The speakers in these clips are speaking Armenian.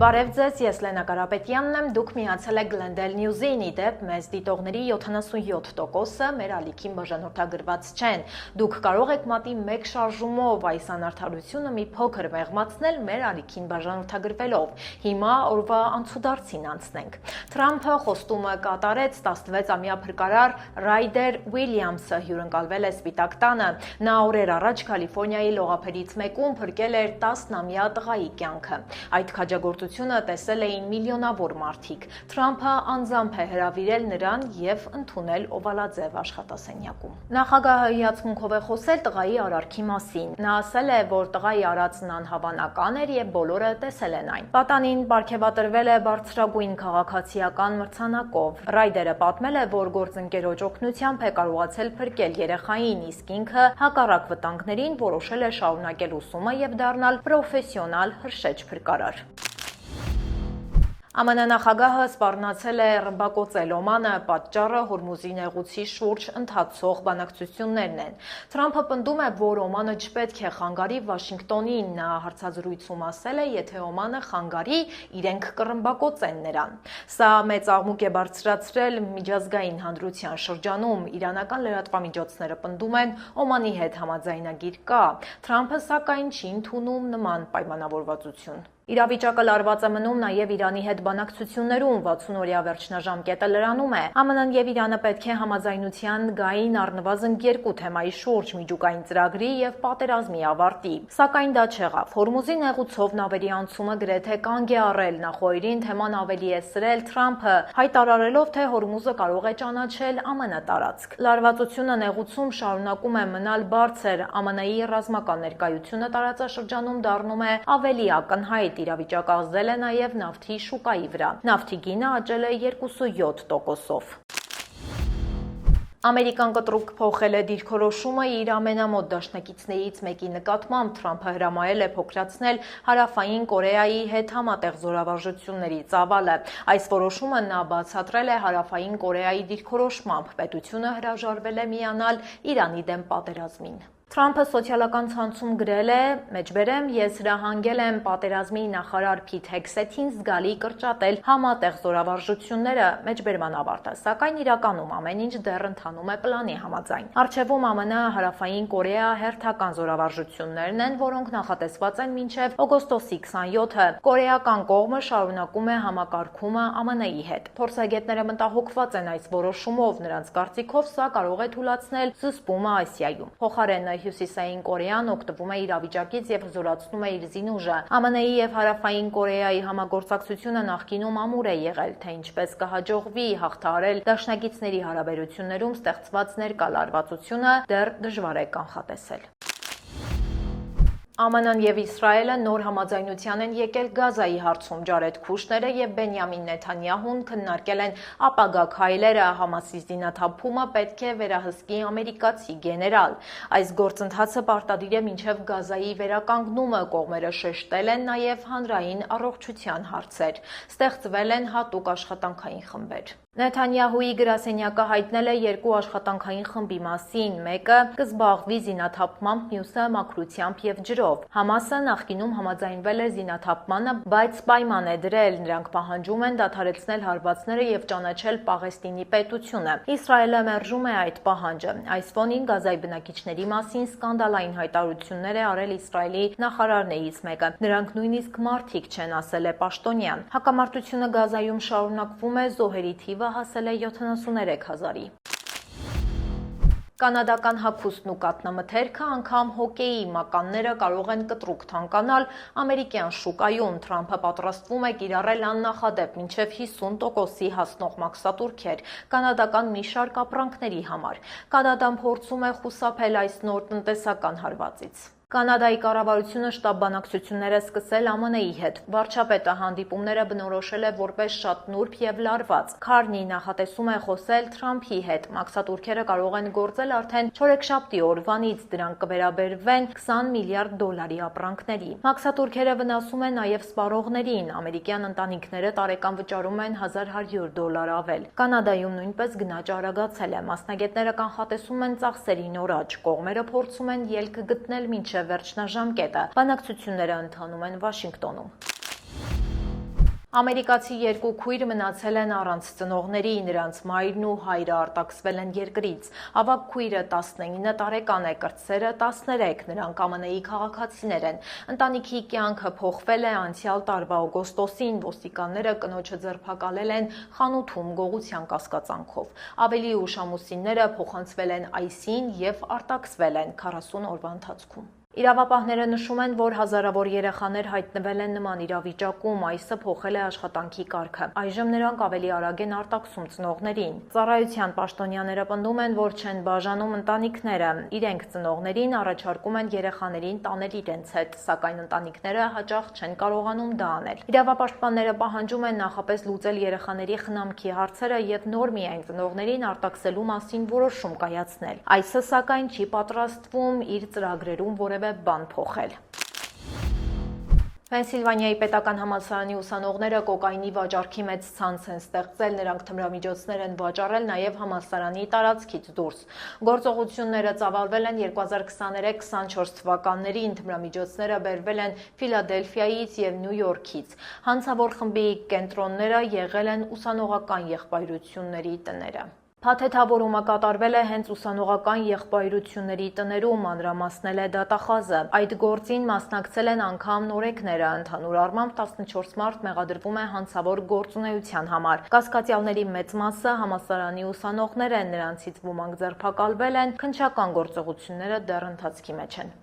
Բարև ձեզ, ես Լենա Կարապետյանն եմ, դուք միացել եք Glendale News-ին, իդեպ մեզ դիտողների 77%-ը մեր ալիքին բաժանորդագրված չեն։ Դուք կարող եք մատի մեկ շարժումով այս անարդարությունը մի փոքր մեղմացնել մեր ալիքին բաժանորդագրվելով։ Հիմա օրվա անցուդարձին անցնենք։ Թրամփը խոստումը կատարեց 16-ամյա փրկարար Ռայդեր Ուիլյամսը հյուրընկալվել է Սպիտակ տանը։ Նա օրեր առաջ Կալիֆոռնիայի լողափերից մեկում փրկել էր 10-ամյա տղայի կյանքը։ Այդ քաջագործությունը տեսել էին միլիոնավոր մարդիկ։ Թրամփը անձամբ է հրավիրել նրան եւ ընդունել օվալաձև աշխատասենյակում։ Նախագահը հիացմունքով է խոսել տղայի արարքի մասին։ Նա ասել է, որ տղայի արածն անհավանական էր եւ բոլորը տեսել են այն։ Պատանին պարգևատրվել է բարձրագույն քաղաքացիական մրցանակով։ Ռայդերը պատմել է, որ գործընկերոջ օգնությամբ է կարողացել փրկել երեխային, իսկ ինքը հակառակ վտանգներին որոշել է շարունակել ուսումը եւ դառնալ պրոֆեսիոնալ հրշեջ փրկարար։ ԱՄՆ նախագահը սպառնացել է ռմբակոծել Օմանը, պատճառը Հորմուզի նեղուցի շուրջ ընթացող բանակցություններն են։ Թրամփը պնդում է, որ Օմանը չպետք է խանգարի Վաշինգտոնին։ Նա հարցազրույցում ասել է, եթե Օմանը խանգարի, իրենք կռմբակոծեն նրան։ Սա մեծ աղմուկ է բարձրացրել միջազգային հանրության շրջանում։ Իրանական լրատվամիջոցները պնդում են, Օմանի հետ համաձայնագիր կա։ Թրամփը սակայն չի ընդունում նման պայմանավորվածություն։ Իրավիճակը լարված է մնում նաև Իրանի հետ բանակցություններում 60-օրյա վերջնաժամկետը լրանում է։ ԱՄՆ-ն եւ Իրանը պետք է համաձայնության գային առնվազն 2 թեմայի շուրջ՝ միջուկային ծրագրի եւ պատերազմի ավարտի։ Սակայն դա չեղավ։ Հորմուզի նեղուցով նավերի անցումը գրեթե կանգ է առել։ Նախորդին թեման ավելի է սրել Թրամփը, հայտարարելով, թե Հորմուզը կարող է ճանաչել ԱՄՆ տարածք։ Լարվածությունը նեղուցում շարունակում է մնալ բարձր։ ԱՄՆ-ի ռազմական ներկայությունը տարածաշրջանում դառնում է ավելի ակնհայտ։ Իրավիճակը ազդել է նաև նավթի շուկայի վրա։ Նավթի գինը աճել է 27%-ով։ Ամերիկան կտրուկ փոխել է դիրքորոշումը իր ամենամոտ դաշնակիցներից մեկի նկատմամբ։ Թրամփը հրամայել է փոքրացնել Հարավային Կորեայի հետ համատեղ զորավարժությունների ծավալը։ Այս որոշումը նա բացատրել է Հարավային Կորեայի դիրքորոշմամբ։ Պետությունը հրաժարվել է միանալ Իրանի դեմ պատերազմին։ Թրամփը սոցիալական ցանցում գրել է. «Մեջբերեմ, ես հրահանգել եմ պատերազմի նախարար Փիթ Հեքսեթին զգալի կրճատել համատեղ զորավարժությունները մեջբերման ավարտը, սակայն իրականում ամեն ինչ դեռ ընթանում է պլանի համաձայն»։ Առջևում ԱՄՆ Հարավային Կորեա հերթական զորավարժություններն են, որոնք նախատեսված են մինչև օգոստոսի 27-ը։ Կորեական կողմը շարունակում է համակարգումը ԱՄՆ-ի հետ։ Փորձագետները մտահոգված են այս որոշումով, նրանց կարծիքով սա կարող է թուլացնել զսպումը Ասիայում։ Փոխարենը Հյուսիսային Կորեան օգտվում է իրավիճակից եւ հզորացնում է իր զինուժը։ ԱՄՆ-ի եւ Հարավային Կորեայի համագործակցությունը նախկինում ամուր է եղել, թե ինչպես կհաջողվի հաղթահարել դաշնակիցների հարաբերություններում ստեղծված ներկա լարվածությունը դեռ դժվար է կանխատեսել։ ԱՄՆ-ն եւ Իսրայելը նոր համաձայնության են եկել Գազայի հարցում։ Ջարեդ Քուշները եւ Բենյամին Նեթանյահուն քննարկել են ապագա քայլերը։ Համասի զինաթափումը պետք է վերահսկի ամերիկացի գեներալ։ Այս գործընթացը պարտադիր է մինչև Գազայի վերականգնումը։ Կողմերը շեշտել են նաեւ հանրային առողջության հարցեր։ Ստեղծվել են հատուկ աշխատանքային խմբեր։ Նեթանյահուի գրասենյակը հայտնել է 2 աշխատանքային խմբի մասին։ Մեկը կզբաղվի զինաթափմամբ, մյուսը մաքրությամբ եւ ջրով։ Համասը նախկինում համաձայնվել է զինաթափմանը, բայց պայման է դրել։ Նրանք պահանջում են դադարեցնել հարվածները եւ ճանաչել Պաղեստինի պետությունը։ Իսրայելը մերժում է այդ պահանջը։ Այս ֆոնին Գազայի բնակիչների մասին սկանդալային հայտարարություններ է արել Իսրայելի նախարարներից մեկը։ Նրանք նույնիսկ մարդիկ չեն, ասել է պաշտոնյան։ Հակամարտությունը Գազայում շարունակվում է, զոհերի թիվը հասել է 73,000-ի։ Կանադական հագուստն ու կաթնամթերքը, անգամ հոկեյի մականները կարող են կտրուկ թանկանալ ամերիկյան շուկայում։ Թրամփը պատրաստվում է կիրառել աննախադեպ մինչև 50%-ի հասնող մաքսատուրքեր կանադական մի շարք ապրանքների համար։ Կանադան փորձում է խուսափել այս նոր տնտեսական հարվածից։ Կանադայի կառավարությունը շտաբ բանակցությունները սկսել ԱՄՆ-ի հետ։ Վարչապետը հանդիպումները բնորոշել է որպես շատ նուրբ եւ լարված։ Քարնի նախատեսում է խոսել Թրամփի հետ։ Մաքսատուրքերը կարող են գործել արդեն չորեքշաբթի օրվանից։ Դրանք կվերաբերվեն $20 միլիարդ ապրանքների։ Մաքսատուրքերը վնասում են նաեւ սպառողներին։ Ամերիկյան ընտանիքները տարեկան վճարում են $1100 ավել։ Կանադայում նույնպես գնաճը արագացել է։ Մասնագետները կանխատեսում են ծախսերի նոր աճ։ Կողմերը փորձում են ելք գտնել մինչև վերջնաժամկետը։ Բանակցությունները ընթանում են Վաշինգտոնում։ Ամերիկացի երկու քույր մնացել են առանց ծնողների, նրանց մայրն ու հայրը արտաքսվել են երկրից։ Ավագ քույրը 19 տարեկան է, կրտսերը 13, նրանք ԱՄՆ-ի քաղաքացիներ են։ Ընտանիքի կյանքը փոխվել է անցյալ տարվա օգոստոսին, ոստիկանները կնոջը ձերբակալել են խանութում գողության կասկածանքով։ Ավելի ուշ ամուսինները փոխանցվել են ICE-ին և արտաքսվել են 40 օրվա ընթացքում։ Իրավապահները նշում են, որ հազարավոր երեխաներ հայտնվել են նման իրավիճակում, այսը փոխել է աշխատանքի կարգը։ Այժմ նրանք ավելի արագ են արտաքսում ծնողներին։ Ծառայության պաշտոնյաները պնդում են, որ չեն բաժանում ընտանիքները։ Իրենք ծնողներին առաջարկում են երեխաներին տանել իրենց հետ, սակայն ընտանիքները հաճախ չեն կարողանում դա անել։ Իրավապաշտպանները պահանջում են նախապես լուծել երեխաների խնամքի հարցերը և նոր միայն ծնողներին արտաքսելու մասին որոշում կայացնել։ Այսը, սակայն, չի պատրաստվում իր ծրագրերում որևէ բան փոխել։ Փենսիլվանիայի պետական համալսարանի ուսանողները կոկայնի վաճառքի մեծ ցանց են ստեղծել, նրանք թմրամիջոցներ են վաճառել նաև համալսարանի տարածքից դուրս։ Գործողությունները ծավալվել են 2023-24 թվականներին, թմրամիջոցները բերվել են Ֆիլադելֆիայից և Նյու Յորքից։ Հանցավոր խմբի կենտրոնները եղել են ուսանողական եղբայրությունների տները։ Փաթեթավորումը կատարվել է հենց ուսանողական եղբայրությունների տներում, մանրամասնել է դատախազը։ Այդ գործին մասնակցել են անգամ նորեկները։ Ընդհանուր առմամբ 14 մարդ մեղադրվում է հանցավոր գործունեության համար։ Կասկածյալների մեծ մասը համալսարանի ուսանողներ են, նրանցից ոմանք ձերբակալվել են, քննչական գործողությունները դեռ ընթացքի մեջ են։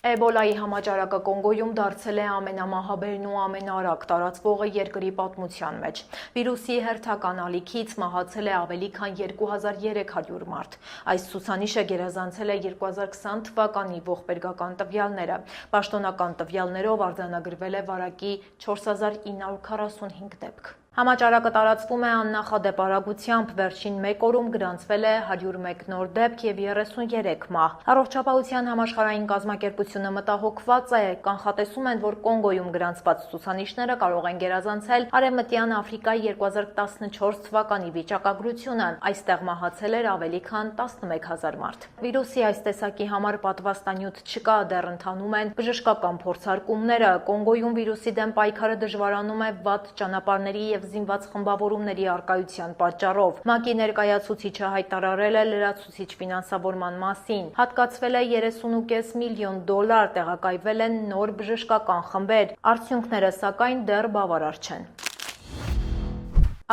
Էբոլայի համաճարակը Կոնգոյում դարձել է ամենամահաբերն ու ամենաարագ տարածվողը երկրի պատմության մեջ։ Վիրուսի հերթական ալիքից մահացել է ավելի քան 2300 մարդ։ Այս ցուցանիշը գերազանցել է 2020 թվականի ողբերգական տվյալները։ Պաշտոնական տվյալներով արձանագրվել է վարակի 4945 դեպք։ Համաճարակը տարածվում է աննախադեպ արագությամբ, վերջին մեկ օրում գրանցվել է 101 նոր դեպք և 33 մահ։ Առողջապահության համաշխարհային կազմակերպությունը մտահոգված է, կանխատեսում են, որ Կոնգոյում գրանցված ցուցանիշները կարող են գերազանցել Արևմտյան Աֆրիկայի 2014 թվականի վիճակագրությունը։ Այստեղ մահացել էր ավելի քան 11000 մարդ։ Վիրուսի այս տեսակի համար պատվաստանյութ չկա, դեռ ընթանում են բժշկական փորձարկումները։ Կոնգոյում վիրուսի դեմ պայքարը դժվարանում է վատ ճանապարհների և զինված խմբավորումների առկայության պատճառով։ ՄԱԿ-ի ներկայացուցիչը հայտարարել է լրացուցիչ ֆինանսավորման մասին։ Հատկացվել է 30.5 միլիոն դոլար, տեղակայվել են նոր բժշկական խմբեր։ Արդյունքները, սակայն, դեռ բավարար չեն։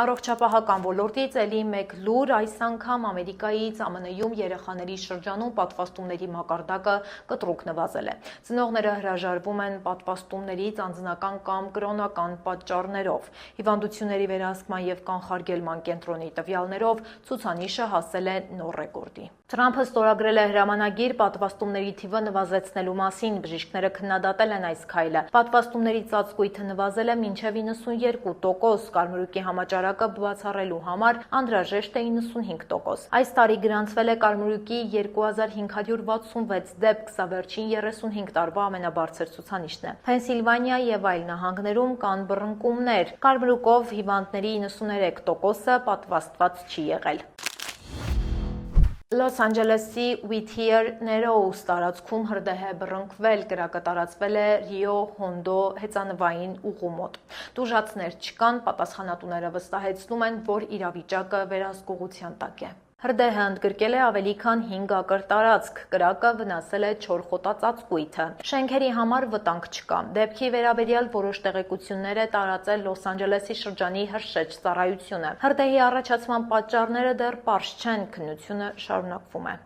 Առողջապահական ոլորտից էլի մեկ լուր, այս անգամ Ամերիկայից ԱՄՆ-ում երեխաների շրջանում պատվաստումների մակարդակը կտրուկ նվազել է։ Ծնողները հրաժարվում են պատվաստումներից անձնական կամ կրոնական պատճառներով։ Հիվանդությունների վերահսկման և կանխարգելման կենտրոնի տվյալներով ցուցանիշը հասել է նոր ռեկորդի։ Թրամփը ստորագրել է հրամանագիր պատվաստումների թիվը նվազեցնելու մասին, բժիշկները քննադատել են այս քայլը։ Պատվաստումների ծածկույթը նվազել է մինչև 92%, կարմրուկի համաճարակը բացառելու համար անհրաժեշտ է 95%։ Այս տարի գրանցվել է կարմրուկի 2566 դեպք, սա վերջին 35 տարվա ամենաբարձր ցուցանիշն է։ Փենսիլվանիա և այլ նահանգներում կան բռնկումներ։ Կարմրուկով հիվանդների 93%-ը պատվաստված չի եղել։ Լոս Անջելեսի Whittier Narrows տարածքում հրդեհ է բռնկվել, կրակը տարածվել է Ռիո Հոնդո հեծանվային ուղու մոտ։ Տուժածներ չկան, պատասխանատուները վստահեցնում են, որ իրավիճակը վերահսկողության տակ է։ Հրդեհը ընդգրկել է ավելի քան 5 ակր տարածք, կրակը վնասել է 4 խոտածածկույթը։ Շենքերի համար վտանգ չկա։ Դեպքի վերաբերյալ որոշ տեղեկություններ է տարածել Լոս Անջելեսի շրջանի հրշեջ ծառայությունը։ Հրդեհի առաջացման պատճառները դեռ պարզ չեն, քննությունը շարունակվում է։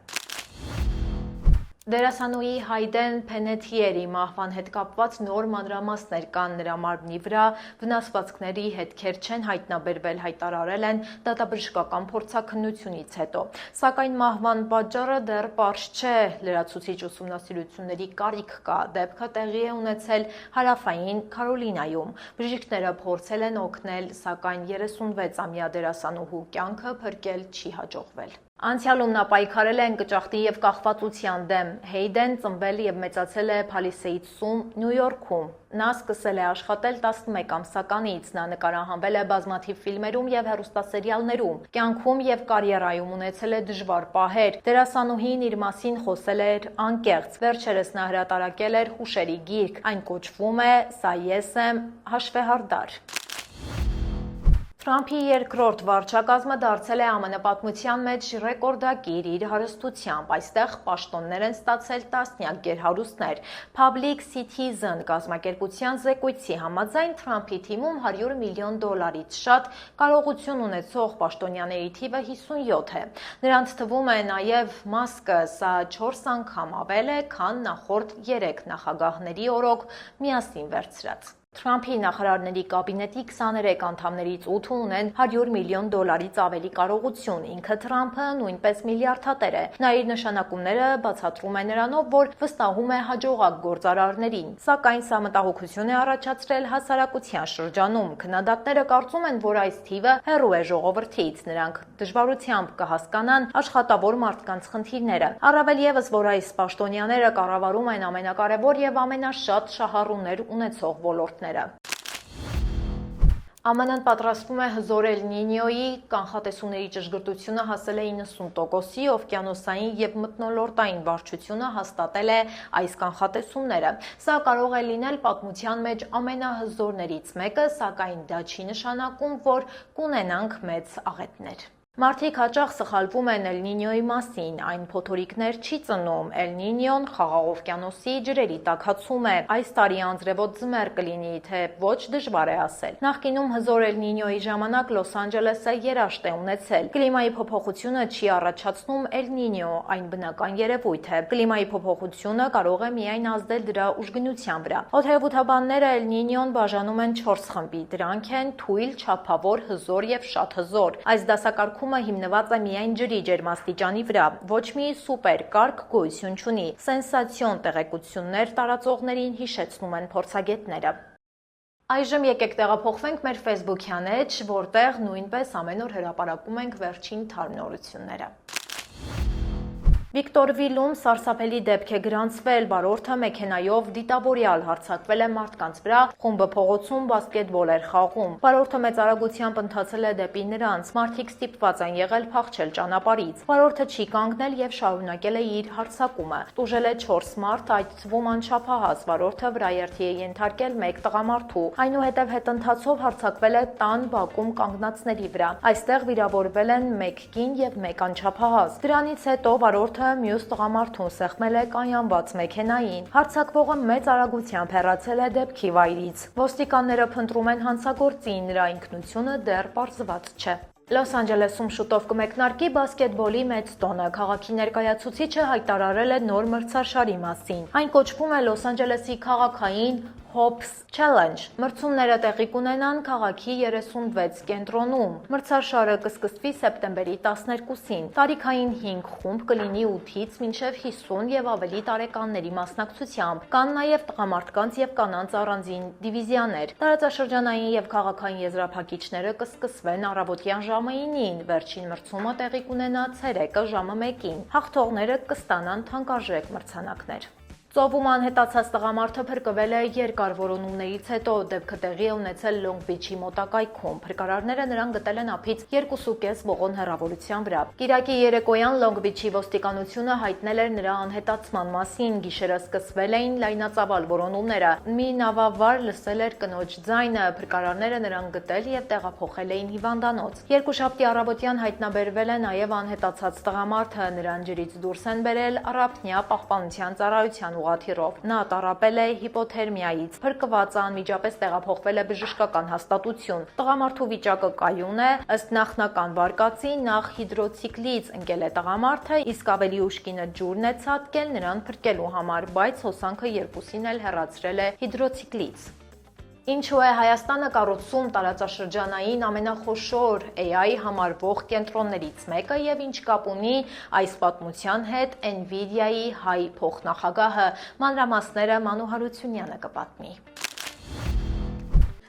Դերասանուհի Հայդեն Փենետիերի մահվան հետ կապված նոր մանրամասներ կան, նրա մարմնի վրա վնասվածքների հետքեր չեն հայտնաբերվել, հայտարարել են դատաբժշկական փորձաքննությունից հետո։ Սակայն մահվան պատճառը դեռ պարզ չէ, լրացուցիչ ուսումնասիրությունների կարիք կա։ Դեպքը տեղի է ունեցել Հարավային Քարոլինայում։ Բժիշկները փորձել են օգնել, սակայն 36-ամյա դերասանուհու կյանքը փրկել չի հաջողվել։ Անցյալում նա պայքարել է ընկճախտի և կախվածության դեմ։ Հեյդեն ծնվել և մեծացել է Փալիսեյդսում, Նյու Յորքում։ Նա սկսել է աշխատել 11 ամսականից։ Նա նկարահանվել է բազմաթիվ ֆիլմերում և հեռուստասերիալներում։ Կյանքում և կարիերայում ունեցել է դժվար պահեր։ Դերասանուհին իր մասին խոսել էր անկեղծ։ Վերջերս նա հրատարակել էր հուշերի գիրք։ Այն կոչվում է «Սա ես եմ, հաշվեհարդար»։ Թրամփի երկրորդ վարչակազմը դարձել է ԱՄՆ պատմության մեջ ռեկորդակիր իր հարստությամբ։ Այստեղ պաշտոններ են ստացել տասնյակ գերհարուստներ։ Public Citizen կազմակերպության զեկույցի համաձայն Թրամփի թիմում $100 միլիոն շատ կարողություն ունեցող պաշտոնյաների թիվը 57 է։ Նրանց թվում է նաև Մասկը, սա 4 անգամ ավել է, քան նախորդ 3 նախագահների օրոք միասին վերցրած։ Թրամփի նախարարների կաբինետի 23 անդամներից 8-ը ունեն $100 միլիոն ավելի կարողություն։ Ինքը Թրամփը նույնպես միլիարդատեր է։ Նա իր նշանակումները բացատրում է նրանով, որ վստահում է հաջողակ գործարարներին։ Սակայն սա մտահոգություն է առաջացրել հասարակության շրջանում։ Քննադատները կարծում են, որ այս թիվը հեռու է ժողովրդից։ Նրանք դժվարությամբ կհասկանան աշխատավոր մարդկանց խնդիրները։ Առավել ևս, որ այս պաշտոնյաները կառավարում են ամենակարևոր եւ ամենաշատ շահառուներ ունեցող ոլորտները։ ԱՄՆ-ն պատրաստվում է հզոր Էլ Նինյոյի, կանխատեսումների ճշգրտությունը հասել է 90%-ի, օվկիանոսային և մթնոլորտային վարչությունը հաստատել է այս կանխատեսումները։ Սա կարող է լինել պատմության մեջ ամենահզորներից մեկը, սակայն դա չի նշանակում, որ կունենանք մեծ աղետներ։ Մարդիկ հաճախ սխալվում են Էլ Նինյոյի մասին, այն փոթորիկներ չի ծնում։ Էլ Նինյոն Խաղաղ օվկիանոսի ջրերի տաքացում է։ Այս տարի անձրևոտ ձմեռ կլինի, թե ոչ դժվար է ասել։ Նախկինում հզոր Էլ Նինյոյի ժամանակ Լոս Անջելեսը երաշտ է ունեցել։ Կլիմայի փոփոխությունը չի առաջացնում Էլ Նինյո, այն բնական երևույթ է։ Կլիմայի փոփոխությունը կարող է միայն ազդել դրա ուժգնության վրա։ Օդերևութաբանները Էլ Նինյոն բաժանում են 4 խմբի։ Դրանք են թույլ, չափավոր, հզոր և շատ հզոր։ Այս դասակարգումը հիմնված է միայն ջրի ջերմաստիճանի վրա։ Ոչ մի սուպեր կարգ գոյություն չունի։ Սենսացիոն տեղեկություններ տարածողներին հիշեցնում են փորձագետները։ Այժմ եկեք տեղափոխվենք մեր Facebook-յան էջ, որտեղ նույնպես ամեն օր հրապարակում ենք վերջին թարմ նորությունները։ Վիկտորվիլում սարսափելի դեպք է գրանցվել, վարորդը մեքենայով դիտավորյալ հարձակվել է մարդկանց վրա, խումբը փողոցում բասկետբոլ էր խաղում։ Վարորդը մեծ արագությամբ ընթացել է դեպի նրանց, մարդիկ ստիպված են եղել փախչել ճանապարհից։ Վարորդը չի կանգնել եւ շարունակել է իր հարձակումը։ Տուժել է 4 մարդ, այդ թվում անչափահաս։ Վարորդը վրաերթի է ենթարկել 1 տղամարդու։ Այնուհետև հետընթացով հարձակվել է տան բակում կանգնածների վրա։ Այստեղ վիրավորվել են 1 կին եւ 1 անչափահաս։ Դրանից հետո վարորդը մյուս տղամարդուն սեղմել է կայանված մեքենային։ Հարձակվողը մեծ արագությամբ հեռացել է դեպքի վայրից։ Ոստիկանները փնտրում են հանցագործին, նրա ինքնությունը դեռ պարզված չէ։ Լոս Անջելեսում շուտով կմեկնարկի բասկետբոլի մեծ տոնը։ Քաղաքի ներկայացուցիչը հայտարարել է նոր մրցաշարի մասին։ Այն կոչվում է Լոս Անջելեսի քաղաքային Hops Challenge։ Մրցումները տեղի կունենան քաղաքի 36 կենտրոնում։ Մրցաշարը կսկսվի սեպտեմբերի 12-ին։ Տարիքային 5 խումբ կլինի 8-ից մինչև 50 եւ ավելի տարեկանների մասնակցությամբ։ Կան նաև տղամարդկանց եւ կանանց առանձին դիվիզիաներ։ Տարածաշրջանային եւ քաղաքային եզրափակիչները կսկսվեն առավոտյան ժամը 9-ին։ Վերջին մրցումը տեղի կունենա ցերեկը ժամը 1-ին։ Հաղթողները կստանան թանկարժեք մրցանակներ։ Ծովում անհետացած տղամարդը փրկվել է երկար որոնումներից հետո։ Դեպքը տեղի է ունեցել Լոնգ Բիչի մոտակայքում։ Փրկարարները նրան գտել են ափից 2.5 ողոն հեռավորության վրա։ Կիրակի երեկոյան Լոնգ Բիչի ոստիկանությունը հայտնել էր նրա անհետացման մասին։ Գիշերը սկսվել էին լայնածավալ որոնումները։ Մի նավավար լսել էր կնոջ ձայնը։ Փրկարարները նրան գտել եւ տեղափոխել էին հիվանդանոց։ Երկուշաբթի առավոտյան հայտնաբերվել է նաեւ անհետացած տղամարդը։ Նրան ջրից դուրս են բերել առափնյա պահպանության ծառայության ուղղաթիռով։ Նա տառապել է հիպոթերմիայից։ Փրկվածը անմիջապես տեղափոխվել է բժշկական հաստատություն։ Տղամարդու վիճակը կայուն է։ Ըստ նախնական վարկածի նախ հիդրոցիկլից ընկել է տղամարդը, իսկ ավելի ուշ կինը ջուրն է ցատկել նրան փրկելու համար, բայց հոսանքը երկուսին էլ հեռացրել է հիդրոցիկլից։ Ինչու է Հայաստանը կառուցում տարածաշրջանային ամենախոշոր AI համարվող կենտրոններից մեկը եւ ինչ կապ ունի այս պատմության հետ NVIDIA-ի հայ փոխնախագահը, մանրամասները Մանու Հարությունյանը կպատմի։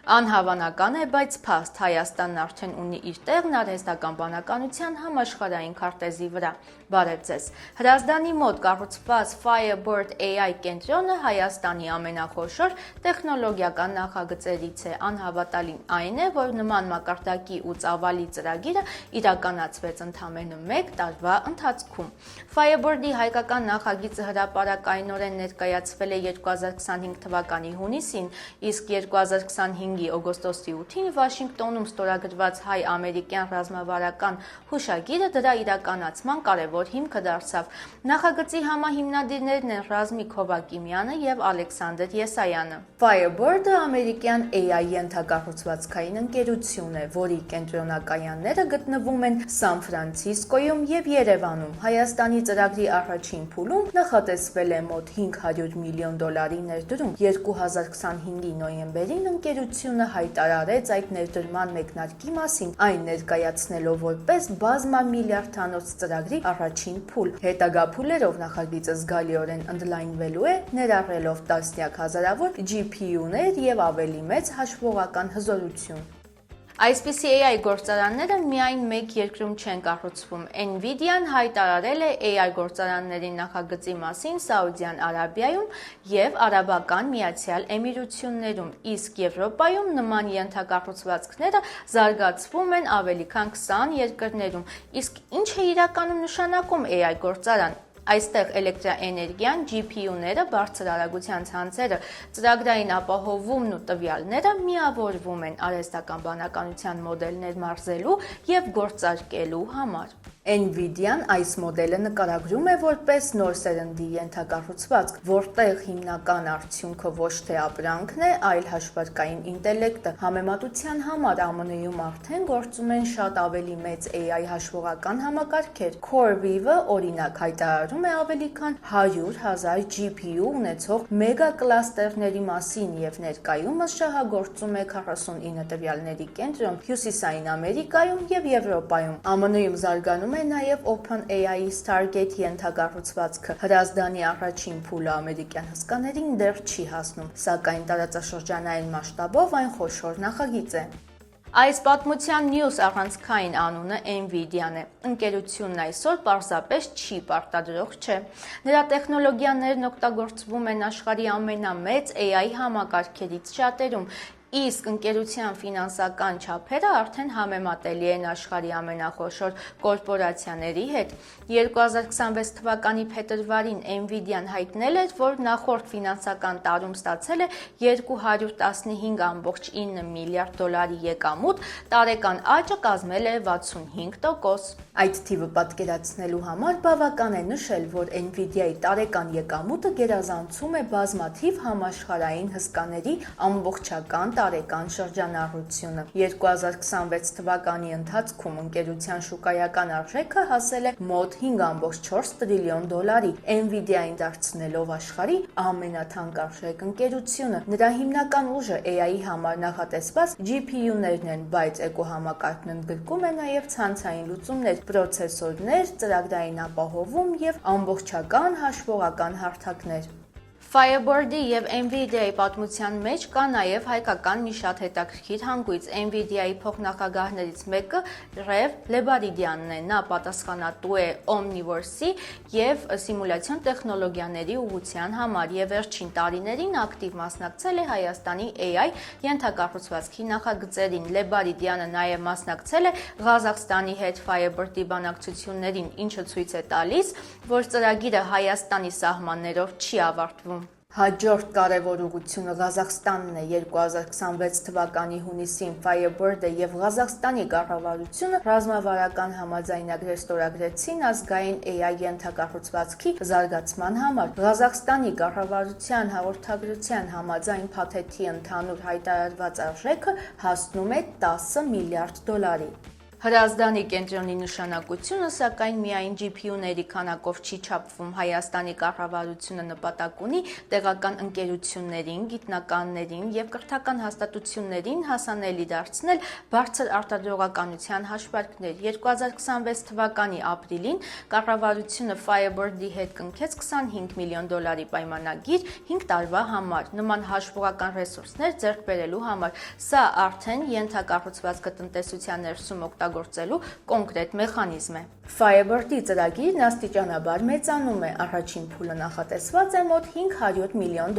Անհավանական է, բայց փաստ Հայաստանն արդեն ունի իր տեղն արհեստական բանականության համաշխարհային քարտեզի վրա։ Բարև ձեզ։ Հրազդանի մոտ կառուցված Firebird AI կենտրոնը Հայաստանի ամենախոշոր տեխնոլոգիական նախագծերից է։ Անհավատալին այն է, որ նման մակարդակի ու ծավալի ծրագիրը իրականացվեց ընդամենը 1 տարվա ընթացքում։ Firebird-ի հայկական նախագիծը հրապարակայնորեն ներկայացվել է 2025 թվականի հունիսին, իսկ 2025 օգոստոսի 8-ին Վաշինգտոնում ստորագրված հայ-ամերիկյան ռազմավարական հուշագիրը դրա իրականացման կարևոր հիմքը դարձավ։ Նախագծի համահիմնադիրներն են Ռազմիկ Հովակիմյանը եւ Ալեքսանդր Եսայանը։ Firebird-ը ամերիկյան AI ենթակառուցվածքային ընկերություն է, որի կենտրոնակայանները գտնվում են Սան Ֆրանցիսկոյում եւ Երևանում։ Հայաստանի ծրագրի առաջին փուլում նախատեսվել է մոտ $500 միլիոն ներդրում։ 2025-ի նոյեմբերին ընկերությունը հայտարարեց այդ ներդրման մեկնարկի մասին, այն ներկայացնելով որպես բազմամիլիարդանոց ծրագրի առաջին փուլ։ Հետագա փուլերով նախագիծը զգալիորեն ընդլայնվելու է, ներառելով տասնյակ հազարավոր GPU-ներ եւ ավելի մեծ հաշվողական հզորություն։ Այսպիսի AI գործարանները միայն մեկ երկրում չեն կառուցվում։ NVIDIA-ն հայտարարել է AI գործարանների նախագծի մասին Սաուդյան Արաբիայում եւ Արաբական Միացյալ Էմիրություններում, իսկ Եվրոպայում նման ենթակառուցվածքները զարգացվում են ավելի քան 20 երկրներում։ Իսկ ինչ է իրականում նշանակում AI գործարան։ Այստեղ էլեկտրաէներգիան, GPU-ները, բարձր արագության ցանցերը, ծրագրային ապահովումն ու տվյալները միավորվում են արհեստական բանականության մոդելներ մարզելու եւ գործարկելու համար։ NVIDIA-ն այս մոդելը նկարագրում է որպես նոր սերնդի ենթակառուցվածք, որտեղ հիմնական արդյունքը ոչ թե ապրանքն է, այլ հաշվարկային ինտելեկտը։ Համեմատության համար ԱՄՆ-ում արդեն գործում են շատ ավելի մեծ AI հաշվողական համակարգեր։ CoreWeave-ը օրինակ հայտարարում է ավելի քան 100,000 GPU ունեցող մեգա կլաստերների մասին եւ ներկայումս շահագործում է 49 տվյալների կենտրոն Հյուսիսային Ամերիկայում եւ Եվրոպայում։ ԱՄՆ-ում զարգանում է նաև OpenAI-ի Stargate ենթակառուցվածքը։ Հրազդանի առաջին փուլը ամերիկյան հսկաներին դեռ չի հասնում, սակայն տարածաշրջանային մասշտաբով այն խոշոր նախագիծ է։ Այս պատմության մյուս առանցքային անունը NVIDIA-ն է։ Ընկերությունն այսօր պարզապես չի պարտադրող չէ։ Նրա տեխնոլոգիաներն օգտագործվում են աշխարհի ամենամեծ AI համակարգերից շատերում, իսկ ընկերության ֆինանսական չափերը արդեն համեմատելի են աշխարհի ամենախոշոր կորպորացիաների հետ։ 2026 թվականի փետրվարին NVIDIA-ն հայտնել էր, որ նախորդ ֆինանսական տարում ստացել է $215.9 միլիարդ եկամուտ, տարեկան աճը կազմել է 65%։ Այդ թիվը պատկերացնելու համար բավական է նշել, որ NVIDIA-ի տարեկան եկամուտը գերազանցում է բազմաթիվ համաշխարհային հսկաների ամբողջական տարեկան շրջանառությունը։ 2026 թվականի ընթացքում ընկերության շուկայական արժեքը հասել է մոտ $5.4 տրիլիոն, NVIDIA-ին դարձնելով աշխարհի ամենաթանկարժեք ընկերությունը։ Նրա հիմնական ուժը AI-ի համար նախատեսված GPU-ներն են, բայց էկոհամակարգն ընդգրկում է նաև ցանցային լուծումներ, պրոցեսորներ, ծրագրային ապահովում եւ ամբողջական հաշվողական հարթակներ։ Firebird-ի եւ NVIDIA-ի պատմության մեջ կա նաև հայկական մի շատ հետաքրքիր հանգույց։ NVIDIA-ի փոխնախագահներից մեկը Ռև Լեբարիդյանն է։ Նա պատասխանատու է Omniverse-ի եւ սիմուլյացիոն տեխնոլոգիաների ուղղության համար եւ վերջին տարիներին ակտիվ մասնակցել է Հայաստանի AI ենթակառուցվածքի նախագծերին։ Լեբարիդյանը նաև մասնակցել է Ղազախստանի հետ Firebird-ի բանակցություններին, ինչը ցույց է տալիս, որ ծրագիրը Հայաստանի սահմաններով չի ավարտվում։ Հաջորդ կարևոր ուղղությունը Ղազախստանն է։ 2026 թվականի հունիսին Firebird-ը եւ Ղազախստանի կառավարությունը ռազմավարական համաձայնագրեր ստորագրեցին ազգային AI ենթակառուցվածքի զարգացման համար։ Ղազախստանի կառավարության հաղորդագրության համաձայն փաթեթի ընդհանուր հայտարարված արժեքը հասնում է $10 միլիարդ։ Հրազդանի կենտրոնի նշանակությունը սակայն միայն GPU-ների քանակով չի չափվում։ Հայաստանի կառավարությունը նպատակ ունի տեղական ընկերություններին, գիտնականներին եւ կրթական հաստատություններին հասանելի դարձնել բարձր արտադրողականության հաշվարկներ։ 2026 թվականի ապրիլին կառավարությունը Firebird-ի հետ կնքեց $25 միլիոն պայմանագիր 5 տարվա համար նման հաշվողական ռեսուրսներ ձեռք բերելու համար։ Սա արդեն ենթակառուցվածք տնտեսության ներսում օգտագործելու կոնկրետ մեխանիզմ է։ Firebird-ի ծրագիրն աստիճանաբար մեծանում է, առաջին փուլը նախատեսված է մոտ $500 միլիոն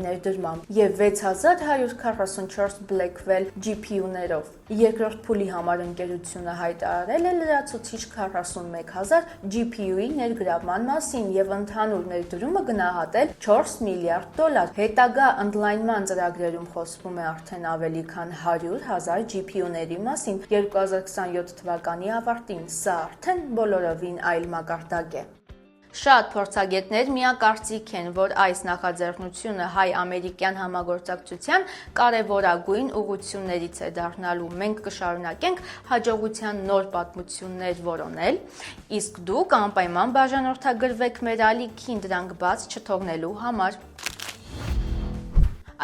ներդրմամբ եւ 6144 Blackwell GPU-ներով։ Երկրորդ փուլի համար ընկերությունը հայտարարել է լրացուցիչ 41000 GPU-ի ներգրավման մասին եւ ընդհանուր ներդրումը գնահատել $4 միլիարդ։ Հետագա ընդլայնման ծրագրերում խոսվում է արդեն ավելի քան 100,000 GPU-ների մասին 2027 թվականի ավարտին։ Սա արդեն բոլորովին այլ մակարդակ է։ Շատ փորձագետներ միակարծիք են, որ այս նախաձեռնությունը հայ-ամերիկյան համագործակցության կարևորագույն ուղղություններից է դառնալու։ Մենք կշարունակենք հաջողության նոր պատմություններ որոնել, իսկ դուք անպայման բաժանորդագրվեք մեր ալիքին դրանք բաց չթողնելու համար։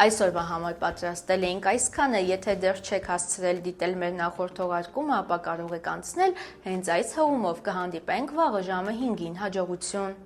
Այսօրվա համար պատրաստել էինք այսքանը, եթե դեռ չեք հասցրել դիտել մեր նախորդ թողարկումը, ապա կարող եք անցնել հենց այս հղումով։ Կհանդիպենք վաղը ժամը 5-ին։ Հաջողություն։